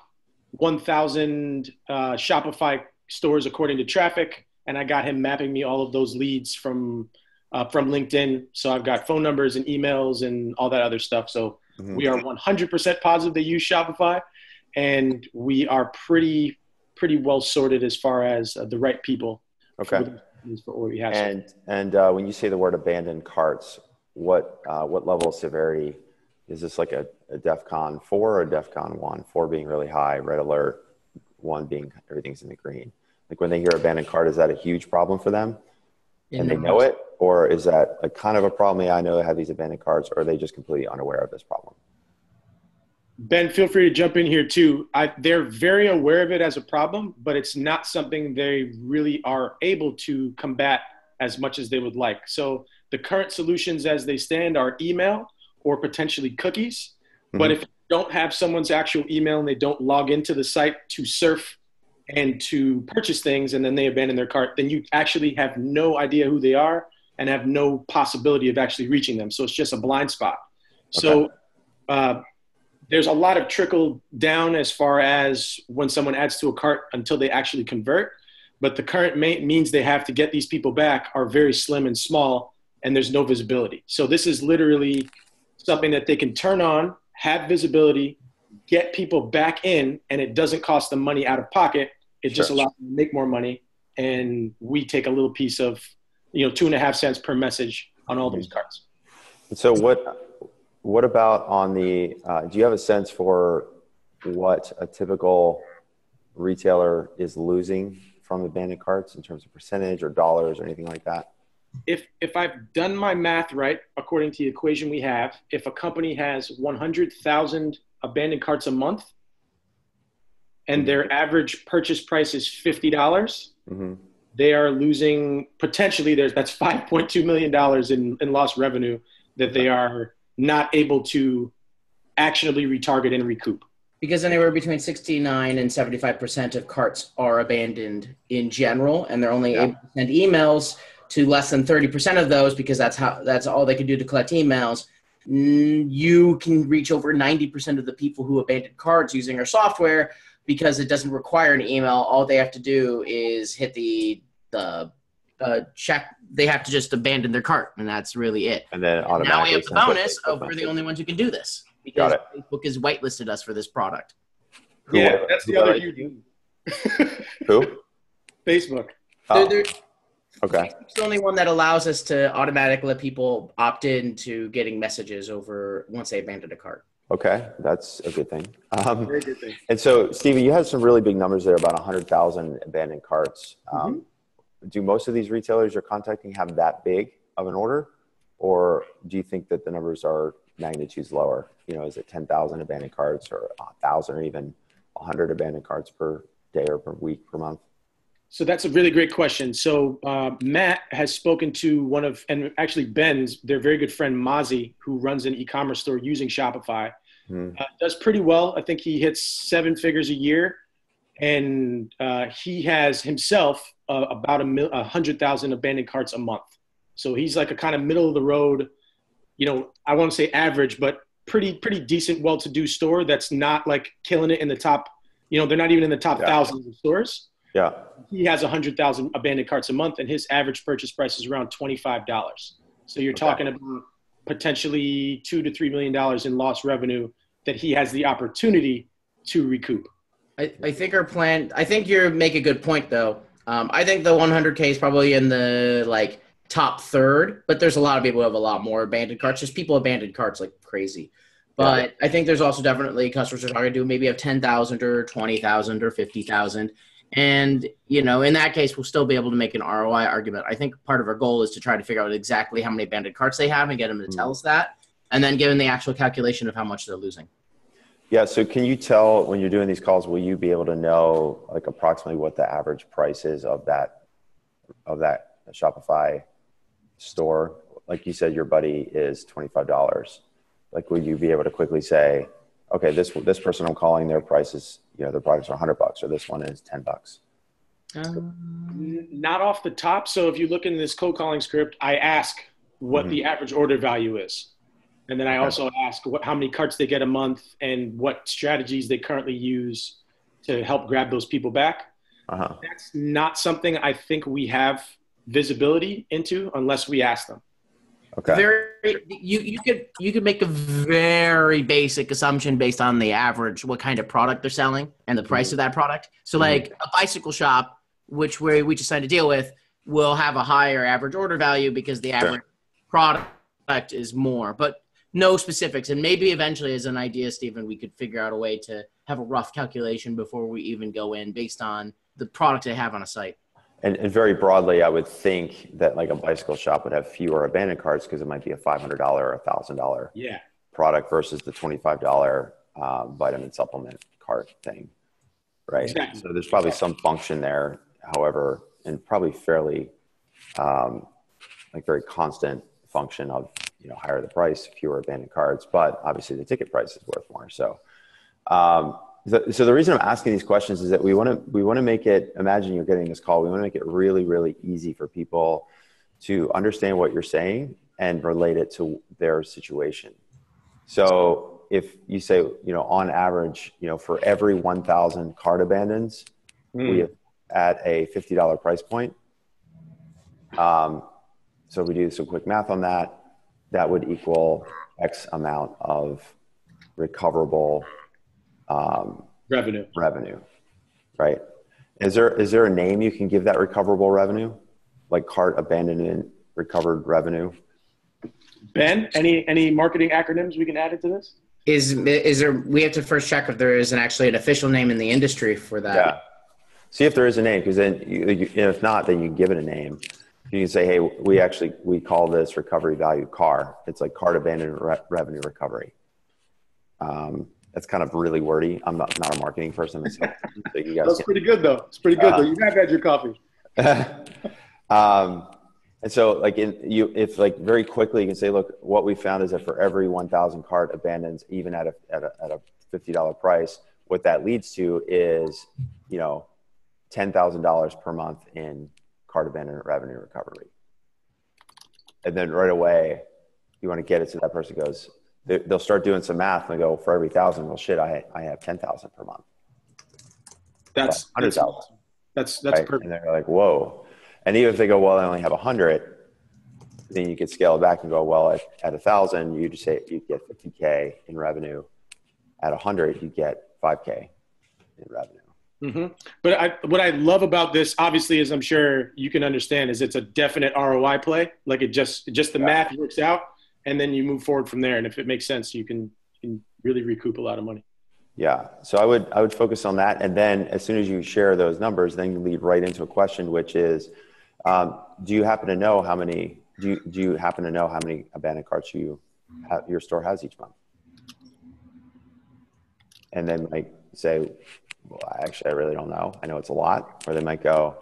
1,000 Shopify stores according to traffic, and I got him mapping me all of those leads from LinkedIn. So I've got phone numbers and emails and all that other stuff. So we are 100% positive they use Shopify, and we are pretty well sorted as far as the right people. Okay. For what we have. And when you say the word abandoned carts, what level of severity? Is this like a DEFCON 4 or a DEFCON 1? 4 being really high, red alert, 1 being everything's in the green. Like when they hear abandoned cart, is that a huge problem for them? And they know it? Or is that a kind of a problem? Yeah, I know they have these abandoned carts, or are they just completely unaware of this problem? Ben, feel free to jump in here too. They're very aware of it as a problem, but it's not something they really are able to combat as much as they would like. So the current solutions as they stand are email or potentially cookies. But if you don't have someone's actual email and they don't log into the site to surf and to purchase things, and then they abandon their cart, then you actually have no idea who they are and have no possibility of actually reaching them. So it's just a blind spot. Okay. So there's a lot of trickle down as far as when someone adds to a cart until they actually convert. But the current means they have to get these people back are very slim and small, and there's no visibility. So this is literally something that they can turn on, have visibility, get people back in, and it doesn't cost them money out of pocket. It just allows them to make more money, and we take a little piece of, 2.5 cents per message on all those carts. So what about on the, do you have a sense for what a typical retailer is losing from abandoned carts in terms of percentage or dollars or anything like that? If I've done my math right, according to the equation we have, if a company has 100,000 abandoned carts a month and their average purchase price is $50, they are losing potentially that's $5.2 million in lost revenue that they are not able to actionably retarget and recoup. Because anywhere between 69 and 75% of carts are abandoned in general, and they're only able to send emails to less than 30% of those, because that's all they can do to collect emails. You can reach over 90% of the people who abandoned carts using our software, because it doesn't require an email. All they have to do is hit the check. They have to just abandon their cart, and that's really it. And then automatically. Now we have the bonus of we're the only ones who can do this, because Facebook has whitelisted us for this product. Yeah, that's the other huge. Who? Facebook. Okay. It's the only one that allows us to automatically let people opt in to getting messages over once they abandon a cart. Okay, that's a good thing. Very good thing. And so, Stevie, you had some really big numbers there, about 100,000 abandoned carts. Do most of these retailers you're contacting have that big of an order, or do you think that the numbers are magnitudes lower? Is it 10,000 abandoned carts, or 1,000, or even 100 abandoned carts per day or per week, per month? So that's a really great question. So Matt has spoken to and actually Ben's, their very good friend Mozzie, who runs an e-commerce store using Shopify, does pretty well. I think he hits 7 figures a year, and he has himself about 100,000 abandoned carts a month. So he's like a kind of middle of the road, I won't say average, but pretty decent, well-to-do store that's not like killing it in the top. They're not even in the top thousands of stores. Yeah. He has 100,000 abandoned carts a month, and his average purchase price is around $25. So you're talking about potentially $2 to $3 million in lost revenue that he has the opportunity to recoup. I think our plan. I think you make a good point, though. I think the 100K is probably in the top third, but there's a lot of people who have a lot more abandoned carts. Just people abandoned carts like crazy. But I think there's also definitely customers who are talking to maybe have 10,000 or 20,000 or 50,000. And, in that case, we'll still be able to make an ROI argument. I think part of our goal is to try to figure out exactly how many abandoned carts they have and get them to tell us that, and then give them the actual calculation of how much they're losing. Yeah. So can you tell, when you're doing these calls, will you be able to know approximately what the average price is of that Shopify store? Like you said, your buddy is $25. Will you be able to quickly say, okay, this person I'm calling, their price is, their products are $100, or this one is $10? Not off the top. So if you look in this cold calling script, I ask what the average order value is. And then I also ask how many carts they get a month and what strategies they currently use to help grab those people back. That's not something I think we have visibility into unless we ask them. Okay. You could make a very basic assumption based on the average, what kind of product they're selling and the price of that product. So a bicycle shop, which we just signed a deal with, will have a higher average order value because the average product is more, but no specifics. And maybe eventually, as an idea, Stephen, we could figure out a way to have a rough calculation before we even go in based on the product they have on a site. And very broadly, I would think that a bicycle shop would have fewer abandoned carts because it might be a $500 or $1,000 product versus the $25 vitamin supplement cart thing, right? Exactly. So there's probably some function there, however, and probably fairly very constant function of higher the price, fewer abandoned carts, but obviously the ticket price is worth more. So, so the reason I'm asking these questions is that we want to make it, imagine you're getting this call. We want to make it really, really easy for people to understand what you're saying and relate it to their situation. So if you say, on average, for every 1,000 cart abandons, we have at a $50 price point. So if we do some quick math on that, that would equal X amount of recoverable revenue, right? Is there a name you can give that recoverable revenue, like cart abandonment recovered revenue? Ben, any marketing acronyms we can add into this? Is there? We have to first check if there is actually an official name in the industry for that. Yeah. See if there is a name, because then if not, then you can give it a name. You can say, hey, we call this recovery value CAR. It's like cart abandonment revenue recovery. That's kind of really wordy. I'm not a marketing person myself. So you guys That's pretty good though. It's pretty good though. You have had your coffee. And so if very quickly you can say, look, what we found is that for every 1,000 cart abandons, even at a $50 price, what that leads to is, $10,000 per month in cart abandonment revenue recovery. And then right away, you want to get it to that person goes, they'll start doing some math and they go, for every 1,000, well, shit, I have 10,000 per month. That's 100,000. That's right? perfect. And they're like, whoa. And even if they go, well, I only have 100, then you could scale it back and go, well, at 1,000, you just say you get 50K in revenue. At 100, you get 5K in revenue. Mm-hmm. But what I love about this, obviously, as I'm sure you can understand, is it's a definite ROI play. Like just the math works out, and then you move forward from there. And if it makes sense, you can really recoup a lot of money. Yeah. So I would focus on that. And then as soon as you share those numbers, then you lead right into a question, which is, do you happen to know how many abandoned carts your store has each month? And then say, well, actually, I really don't know. I know it's a lot. Or they might go,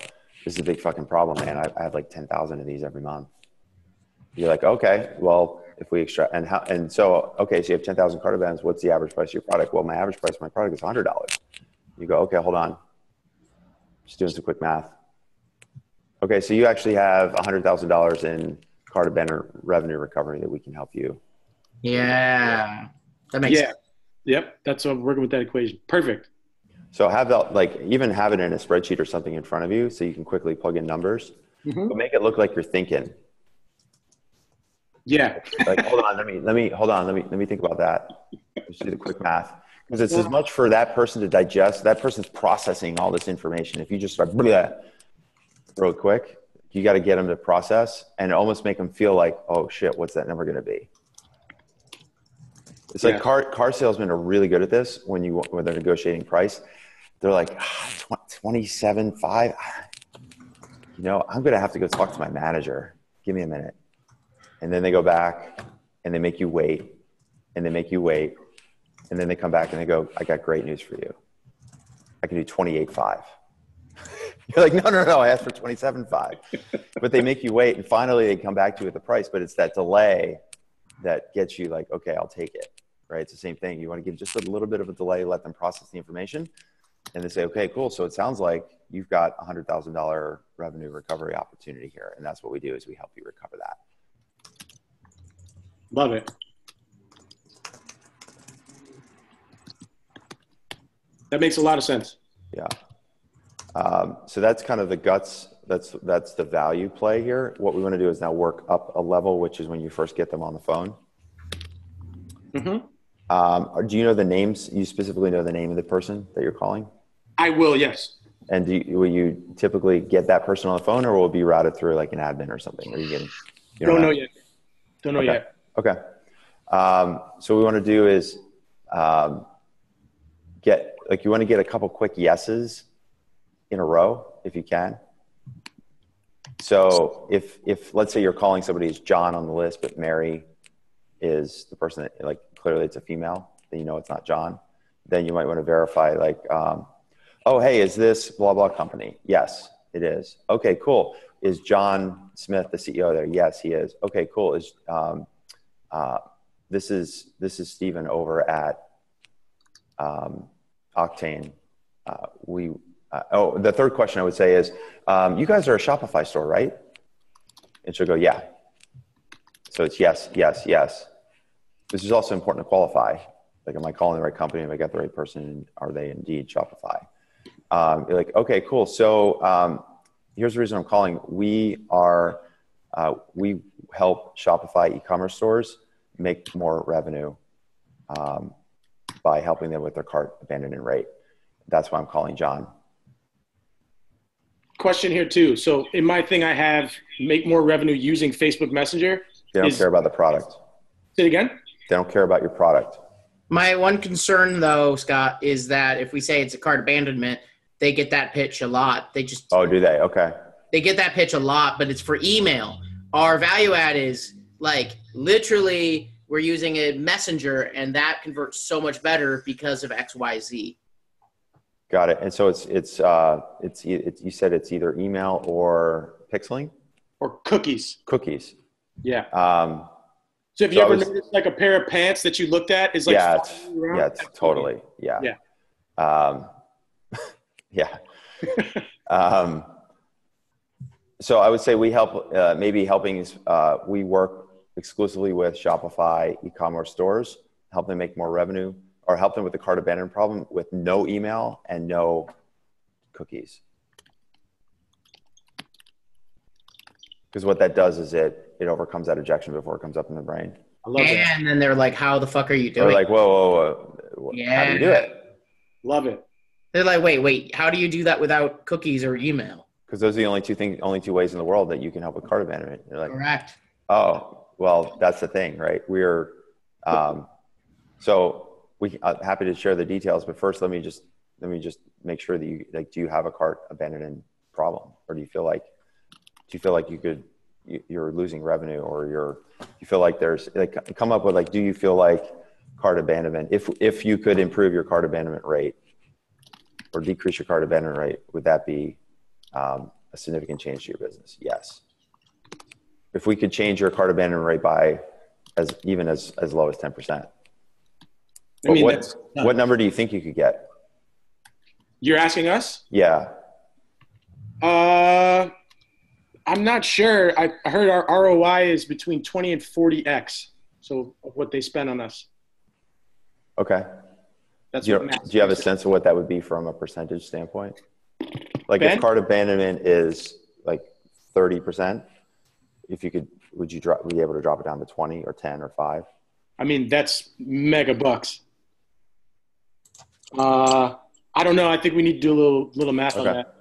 this is a big fucking problem, man. I have 10,000 of these every month. You're like, okay, well, if we extract, so you have 10,000 cart abandons. What's the average price of your product? Well, my average price of my product is $100. You go, okay, hold on. Just doing some quick math. Okay, so you actually have $100,000 in cart abandonment revenue recovery that we can help you. Yeah, that makes sense. Yep, that's what I'm working with that equation. Perfect. So have that, even have it in a spreadsheet or something in front of you so you can quickly plug in numbers, but make it look like you're thinking. Yeah. Hold on, let me think about that. Let's do the quick math. Because it's as much for that person to digest, that person's processing all this information. If you just start real quick, you got to get them to process and almost make them feel like, oh shit, what's that number going to be? It's like car salesmen are really good at this when they're negotiating price. They're like, 27.5. I'm going to have to go talk to my manager. Give me a minute. And then they go back and they make you wait and they make you wait. And then they come back and they go, I got great news for you. I can do 28.5. You're like, no, I asked for 27.5. But they make you wait. And finally they come back to you with the price, but it's that delay that gets you like, okay, I'll take it, right? It's the same thing. You want to give just a little bit of a delay, let them process the information. And they say, okay, cool. So it sounds like you've got $100,000 revenue recovery opportunity here. And that's what we do is we help you recover that. Love it. That makes a lot of sense. Yeah. So that's kind of the guts. That's the value play here. What we want to do is now work up a level, which is when you first get them on the phone. Mm-hmm. Do you know the names? You specifically know the name of the person that you're calling? I will, yes. And will you typically get that person on the phone, or will it be routed through like an admin or something? Are you getting? Don't know yet. Don't know yet. Okay. So what we want to do is you want to get a couple quick yeses in a row if you can. So if let's say you're calling somebody who's John on the list, but Mary is the person that clearly it's a female, then it's not John. Then you might want to verify oh, hey, is this blah, blah company? Yes, it is. Okay, cool. Is John Smith the CEO there? Yes, he is. Okay, cool. Is This is Stephen over at Octane. The third question I would say is, you guys are a Shopify store, right? And she'll go, yeah. So it's yes, yes, yes. This is also important to qualify. Like, am I calling the right company? Have I got the right person? Are they indeed Shopify? You're like, okay, cool. So here's the reason I'm calling. We help Shopify e-commerce stores make more revenue by helping them with their cart abandonment rate. That's why I'm calling John. Question here too. So in my thing, I have make more revenue using Facebook Messenger. They don't care about the product. Say it again? They don't care about your product. My one concern, though, Scott, is that if we say it's a cart abandonment, they get that pitch a lot. They just do they? Okay. They get that pitch a lot, but it's for email. Our value add is like literally we're using a messenger, and that converts so much better because of XYZ. Got it. And so it's you said it's either email or pixeling or cookies. Cookies. Yeah. So if you ever noticed like a pair of pants that you looked at is like, it's totally. Yeah. Yeah. Yeah. So I would say we help, we work exclusively with Shopify e-commerce stores, help them make more revenue, or help them with the cart abandonment problem with no email and no cookies. Because what that does is it overcomes that objection before it comes up in the brain. I love that. And then they're like, how the fuck are you doing? They're like, whoa. Yeah. How do you do it? Love it. They're like, wait, how do you do that without cookies or email? Because those are the only two ways in the world that you can help with cart abandonment. You're like, correct. Oh, well, that's the thing, right? We're, so happy to share the details, but first let me just make sure that you, like, do you have a cart abandonment problem? Or do you feel like you're losing revenue, or you feel like there's, like, come up with, like, do you feel like cart abandonment, if you could improve your cart abandonment rate or decrease your cart abandonment rate, would that be a significant change to your business? Yes. If we could change your cart abandonment rate by even as low as 10%. I mean, what number do you think you could get? You're asking us? Yeah. I'm not sure. I heard our ROI is between 20 and 40x. So of what they spend on us. Okay. That's do you have a sense of what that would be from a percentage standpoint? Like, Ben? If cart abandonment is like 30%, would you be able to drop it down to 20 or 10 or 5? I mean, that's mega bucks. I don't know. I think we need to do a little math on that.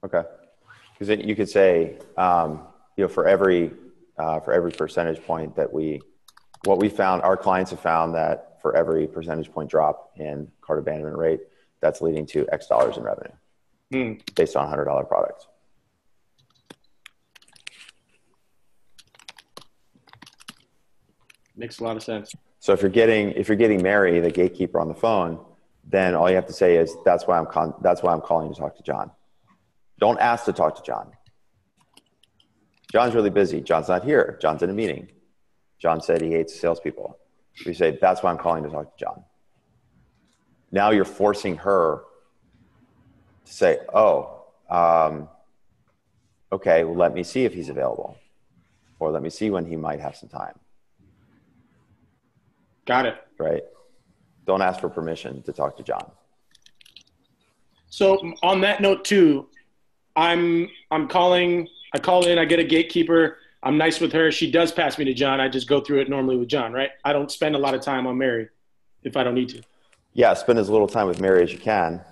Okay. Because then you could say, for every percentage point that what we found, our clients have found that for every percentage point drop in cart abandonment rate, that's leading to X dollars in revenue based on $100 product. Makes a lot of sense. So if you're getting Mary, the gatekeeper, on the phone, then all you have to say is, that's why I'm calling to talk to John. Don't ask to talk to John. John's really busy. John's not here. John's in a meeting. John said he hates salespeople. You say, that's why I'm calling to talk to John. Now you're forcing her to say, okay, well, let me see if he's available, or let me see when he might have some time. Got it. Right? Don't ask for permission to talk to John. So on that note too, I call in, I get a gatekeeper. I'm nice with her. She does pass me to John. I just go through it normally with John, right? I don't spend a lot of time on Mary if I don't need to. Yeah, spend as little time with Mary as you can.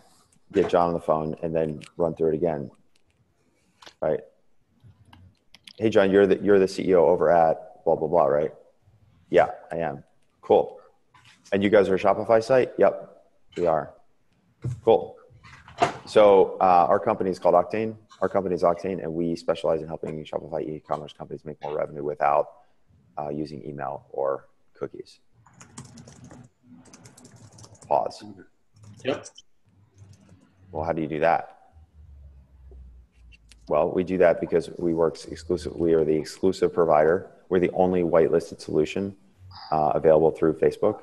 Get John on the phone and then run through it again. Right? Hey, John, you're the CEO over at blah, blah, blah, right? Yeah, I am. Cool. And you guys are a Shopify site? Yep, we are. Cool. So our company is called Octane. Our company is Octane, and we specialize in helping Shopify e-commerce companies make more revenue without using email or cookies. Pause. Yep. Well, how do you do that? Well, we do that because we are the exclusive provider We're the only whitelisted solution available through Facebook.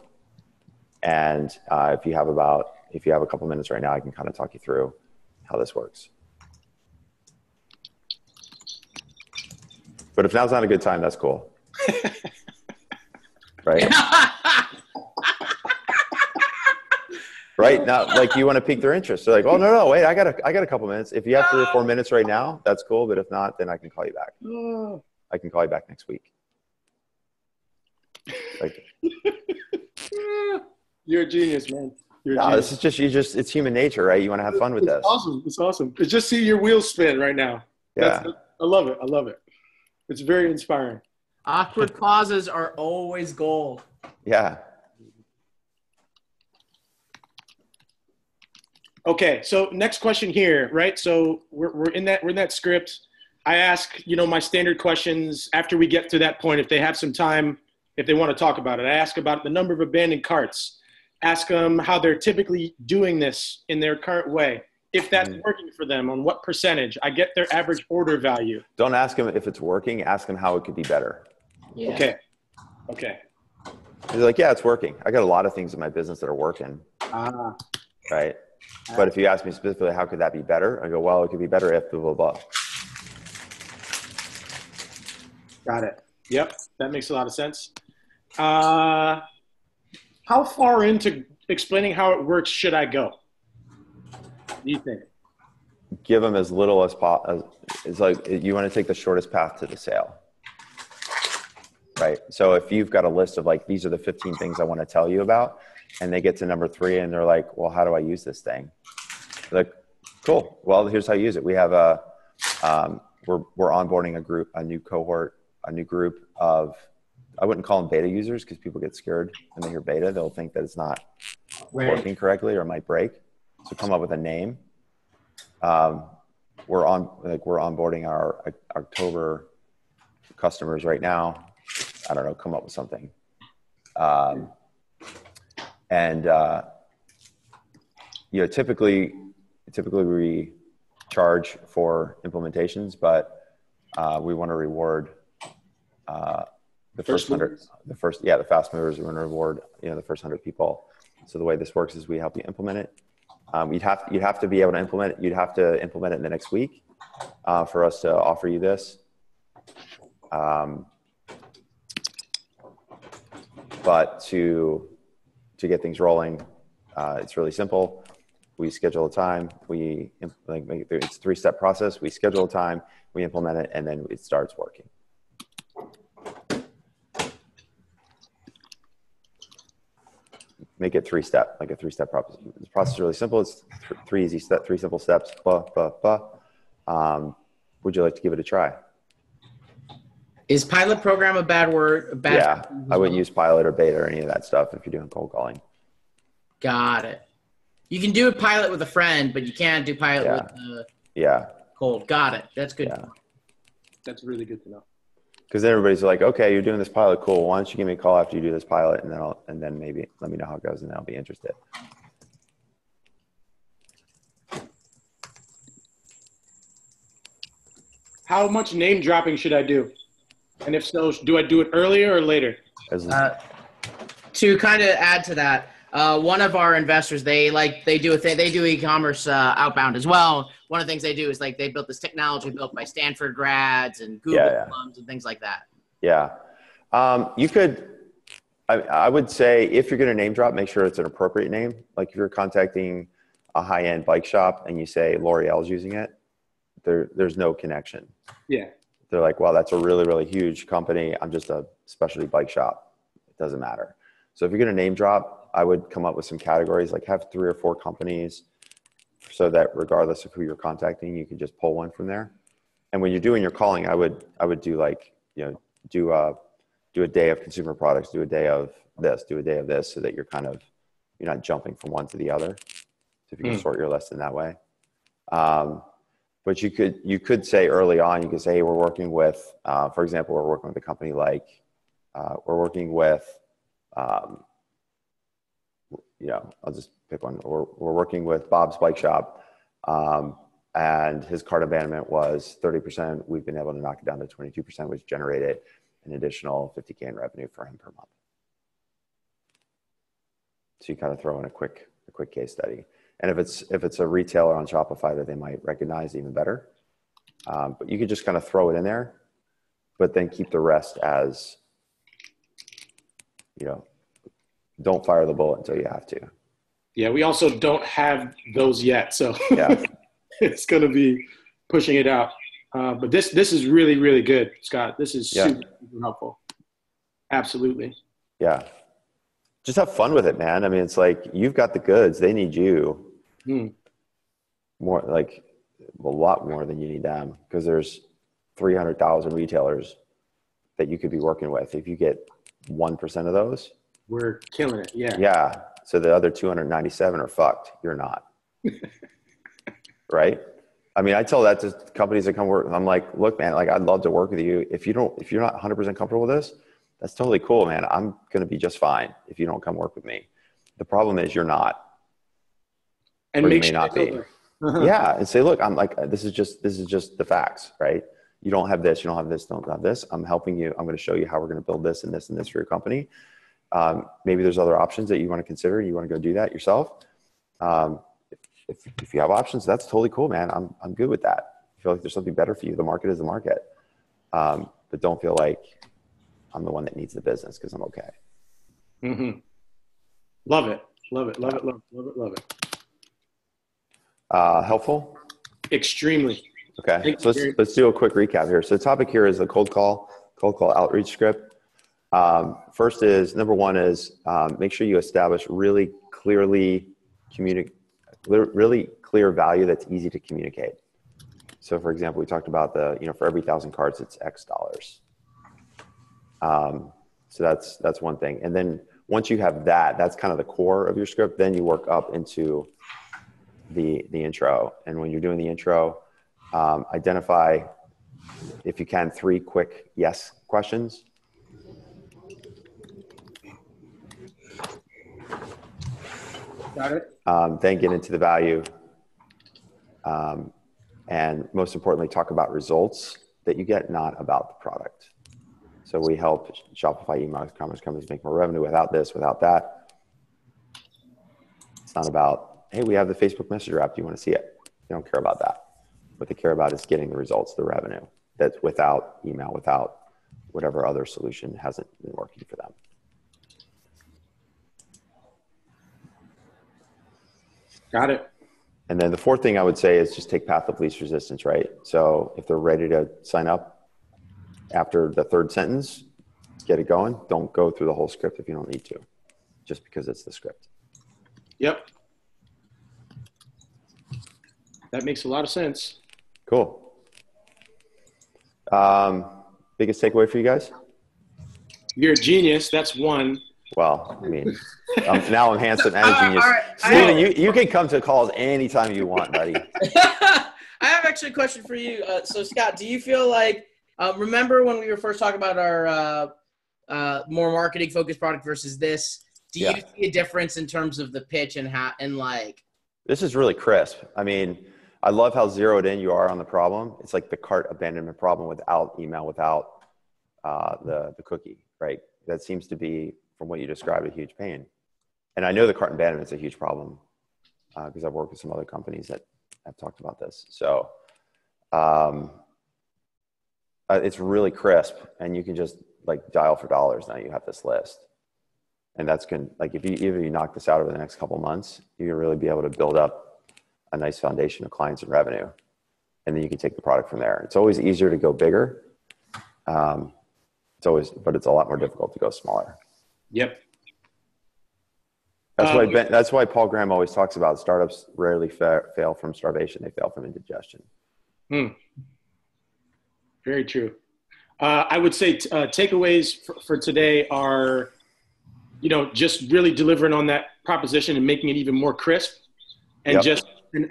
And if you have a couple minutes right now, I can kind of talk you through how this works. But if now's not a good time, that's cool. Right? Right now, like you want to pique their interest. They're like, oh no, wait, I got a couple minutes. If you have 3 or 4 minutes right now, that's cool. But if not, then I can call you back. I can call you back next week. Like, you're a genius, man. This is just it's human nature, right? You want to have fun with this. Awesome. It's awesome. It's just see your wheels spin right now. Yeah. I love it. It's very inspiring. Awkward pauses are always gold. Yeah. Okay, so next question here, right? So we're in that script. I ask, my standard questions after we get to that point. If they have some time, if they want to talk about it, I ask about the number of abandoned carts. Ask them how they're typically doing this in their current way. If that's working for them, on what percentage. I get their average order value. Don't ask them if it's working. Ask them how it could be better. Yeah. Okay. They're like, yeah, it's working. I got a lot of things in my business that are working. Right. But if you ask me specifically, how could that be better? I go, well, it could be better if blah, blah, blah. Got it. Yep. That makes a lot of sense. How far into explaining how it works should I go? What do you think? Give them as little as possible. It's like you want to take the shortest path to the sale. Right. So if you've got a list of like, these are the 15 things I want to tell you about, and they get to number 3 and they're like, well, how do I use this thing? They're like, cool. Well, here's how you use it. We have we're onboarding a new cohort, a new group of, I wouldn't call them beta users because people get scared when they hear beta. They'll think that it's not working correctly or it might break. So come up with a name. We're onboarding our October customers right now. I don't know, come up with something. Typically we charge for implementations, but we want to reward the first 100, the fast movers. We want to reward, the first 100 people. So the way this works is we help you implement it. You'd have to be able to implement it. You'd have to implement it in the next week for us to offer you this. But to get things rolling, it's really simple. We schedule a time. It's a 3-step process. We schedule a time, we implement it, and then it starts working. Make it 3-step, like a 3-step process. The process is really simple. It's 3 simple steps. Would you like to give it a try? Is pilot program a bad word? Yeah, I wouldn't use pilot or beta or any of that stuff if you're doing cold calling. Got it. You can do a pilot with a friend, but you can't do pilot with cold. Got it. That's good. Yeah. That's really good to know. Because then everybody's like, okay, you're doing this pilot, cool. Why don't you give me a call after you do this pilot, and then maybe let me know how it goes, and then I'll be interested. How much name dropping should I do? And if so, do I do it earlier or later? To kind of add to that, one of our investors, they do e-commerce outbound as well. One of the things they do is they built this technology built by Stanford grads and Google alums and things like that. Yeah. You could, I would say if you're going to name drop, make sure it's an appropriate name. Like if you're contacting a high-end bike shop and you say L'Oreal's using it, there's no connection. Yeah. They're like, well, that's a really, really huge company. I'm just a specialty bike shop. It doesn't matter. So if you're going to name drop, I would come up with some categories, like have 3 or 4 companies so that regardless of who you're contacting, you can just pull one from there. And when you're doing your calling, I would do do a day of consumer products, do a day of this, do a day of this, so that you're not jumping from one to the other. So if you can sort your list in that way. But you could say early on, you could say, hey, we're working with, for example, we're working with a company like, we're working with, I'll just pick one. We're working with Bob's Bike Shop, and his cart abandonment was 30%. We've been able to knock it down to 22%, which generated an additional 50K in revenue for him per month. So you kind of throw in a quick case study. And if it's a retailer on Shopify that they might recognize, even better. But you could just kind of throw it in there, but then keep the rest as, don't fire the bullet until you have to. Yeah, we also don't have those yet, so yeah, it's going to be pushing it out. But this is really, really good, Scott. This is super helpful. Absolutely. Yeah. Just have fun with it, man. I mean, it's like you've got the goods. They need you more, like a lot more than you need them, because there's 300,000 retailers that you could be working with. If you get 1% of those, we're killing it. Yeah. Yeah. So the other 297 are fucked. You're not. Right? I mean, I tell that to companies that come work. I'm like, look, man, like I'd love to work with you. If you're not 100% comfortable with this, that's totally cool, man. I'm going to be just fine if you don't come work with me. The problem is you're not. And or make you may not be. Yeah. And say, look, I'm like, this is just the facts, right? You don't have this, you don't have this, don't have this. I'm helping you. I'm going to show you how we're going to build this and this and this for your company. Maybe there's other options that you want to consider. You want to go do that yourself. If you have options, that's totally cool, man. I'm good with that. I feel like there's something better for you. The market is the market. But don't feel like I'm the one that needs the business, because I'm okay. Mm-hmm. Love it. Love it. Love it. Love it. Love it. Love it. Helpful? Extremely. Okay. So let's do a quick recap here. So the topic here is the cold call outreach script. First is, number one is, make sure you establish really clear value that's easy to communicate. So for example, we talked about for every 1,000 cards, it's X dollars. So that's one thing. And then once you have that's kind of the core of your script, then you work up into the intro. And when you're doing the intro, identify, if you can, 3 quick yes questions. Got it. Then get into the value. And most importantly, talk about results that you get, not about the product. So we help Shopify e-commerce companies make more revenue without this, without that. It's not about, hey, we have the Facebook Messenger app. Do you want to see it? They don't care about that. What they care about is getting the results, the revenue. That's without email, without whatever other solution hasn't been working for them. Got it. And then the fourth thing I would say is just take path of least resistance, right? So if they're ready to sign up after the 3rd sentence, get it going. Don't go through the whole script if you don't need to, just because it's the script. Yep. That makes a lot of sense. Cool. Biggest takeaway for you guys? You're a genius. That's one. Well, I mean, now I'm handsome and a genius. Steven, you can come to calls anytime you want, buddy. I have actually a question for you. So, Scott, do you feel like, remember when we were first talking about our more marketing-focused product versus this? Do you see a difference in terms of the pitch and This is really crisp. I mean, I love how zeroed in you are on the problem. It's like the cart abandonment problem without email, without the cookie, right? That seems to be, from what you described, a huge pain. And I know the cart abandonment is a huge problem because I've worked with some other companies that have talked about this. So it's really crisp, and you can just like dial for dollars. Now you have this list. And that's if you knock this out over the next couple of months, you can really be able to build up a nice foundation of clients and revenue. And then you can take the product from there. It's always easier to go bigger. But it's a lot more difficult to go smaller. Yep. That's why Paul Graham always talks about startups rarely fail from starvation. They fail from indigestion. Very true. I would say takeaways for today are, just really delivering on that proposition and making it even more crisp. And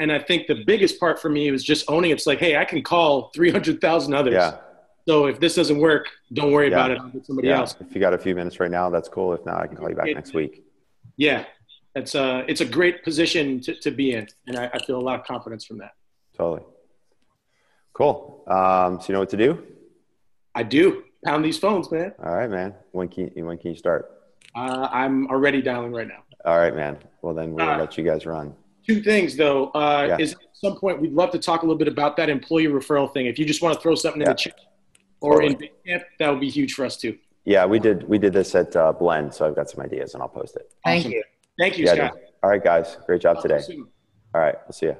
and I think the biggest part for me was just owning it's like, hey, I can call 300,000 others. Yeah. So if this doesn't work, don't worry about it. I'll get somebody else. If you got a few minutes right now, that's cool. If not, I can call you back next week. Yeah. It's a great position to be in. And I feel a lot of confidence from that. Totally. Cool. So you know what to do? I do. pound these phones, man. All right, man. When can you start? I'm already dialing right now. All right, man. Well, then we'll let you guys run. Two things, though, is at some point we'd love to talk a little bit about that employee referral thing. If you just want to throw something in the chat or in Basecamp, that would be huge for us too. Yeah, we did this at Blend, so I've got some ideas and I'll post it. Thank you. Thank you, Scott. All right, guys. Great job today. All right, we'll see you.